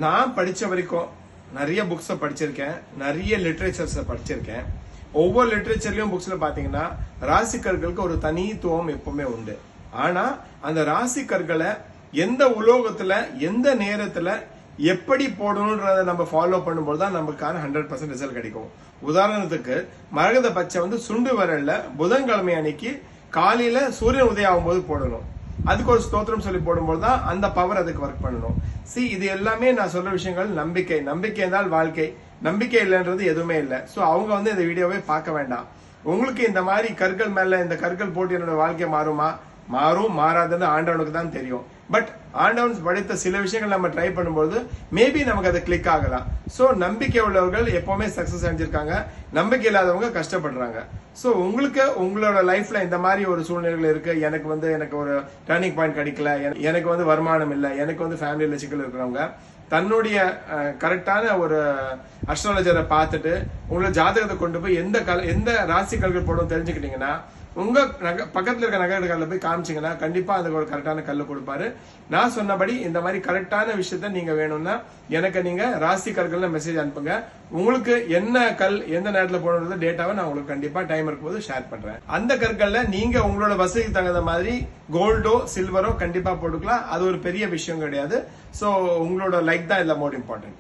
நான் படிச்ச வரைக்கும் நிறைய புக்ஸை படிச்சிருக்கேன், நிறைய லிட்ரேச்சர்ஸை படிச்சிருக்கேன். ஒவ்வொரு லிட்ரேச்சர்லயும் புக்ஸ்ல பாத்தீங்கன்னா ராசிக்கர்களுக்கு ஒரு தனித்துவம் எப்பவுமே உண்டு. ஆனா அந்த ராசிக்கர்களை எந்த உலோகத்துல எந்த நேரத்துல எப்படி போடணும்ன்றத நம்ம ஃபாலோ பண்ணும்போது தான் நமக்கான 100% ரிசல்ட் கிடைக்கும். உதாரணத்துக்கு மரகத பச்சை சுண்டு விரல்ல புதன்கிழமை அன்னைக்கு காலையில சூரியன் உதயம் ஆகும்போது போடணும். அதுக்கு ஒரு ஸ்தோத்திரம் சொல்லி போடும்போது தான் அந்த பவர் அதுக்கு ஒர்க் பண்ணணும். இது எல்லாமே நான் சொல்ற விஷயங்கள் நம்பிக்கை. நம்பிக்கை என்றால் வாழ்க்கை, நம்பிக்கை இல்லைன்றது எதுவுமே இல்லை. ஸோ அவங்க இந்த வீடியோவை பார்க்க வேண்டாம். உங்களுக்கு இந்த மாதிரி கற்கள் மேல இந்த கற்கள் போட்டு என்னோட வாழ்க்கை மாறுமா? மாறும், மாறாதது ஆண்டவனுக்கு தான் தெரியும். பட் ஆண்டவன் படித்த சில விஷயங்கள் நம்ம ட்ரை பண்ணும்போது மேபி நமக்கு அது கிளிக் ஆகலாம். ஸோ நம்பிக்கை உள்ளவர்கள் எப்பவுமே சக்சஸ் அடைஞ்சிருக்காங்க, நம்பிக்கை இல்லாதவங்க கஷ்டப்படுறாங்க. ஸோ உங்களுக்கு உங்களோட லைஃப்ல இந்த மாதிரி ஒரு சூழ்நிலைகள் இருக்கு, எனக்கு ஒரு டர்னிங் பாயிண்ட் கிடைக்கல, எனக்கு வருமானம் இல்லை, எனக்கு ஃபேமிலியில சிக்கல் இருக்கிறவங்க தன்னுடைய கரெக்டான ஒரு அஸ்ட்ராலஜரை பார்த்துட்டு உங்களோட ஜாதகத்தை கொண்டு போய் எந்த ராசி கல்கள் போடும் தெரிஞ்சுக்கிட்டீங்கன்னா உங்க பக்கத்துல இருக்க நகைக்கடையில போய் காமிச்சிங்கன்னா கண்டிப்பா அதுக்கு ஒரு கரெக்டான கல்லு கொடுப்பாரு. நான் சொன்னபடி இந்த மாதிரி கரெக்டான விஷயத்த நீங்க வேணும்னா எனக்கு நீங்க ராசி கற்கள்ல மெசேஜ் அனுப்புங்க. உங்களுக்கு என்ன கல் எந்த நேரத்துல போடணும்னு டேட்டாவை நான் உங்களுக்கு கண்டிப்பா டைம் இருக்கும்போது ஷேர் பண்றேன். அந்த கற்கள்ல நீங்க உங்களோட வசதிக்கு தகுந்த மாதிரி கோல்டோ சில்வரோ கண்டிப்பா போட்டுக்கலாம். அது ஒரு பெரிய விஷயம் கிடையாது. சோ உங்களோட லைக் தான் இல்ல மோர் இம்பார்ட்டன்ட்.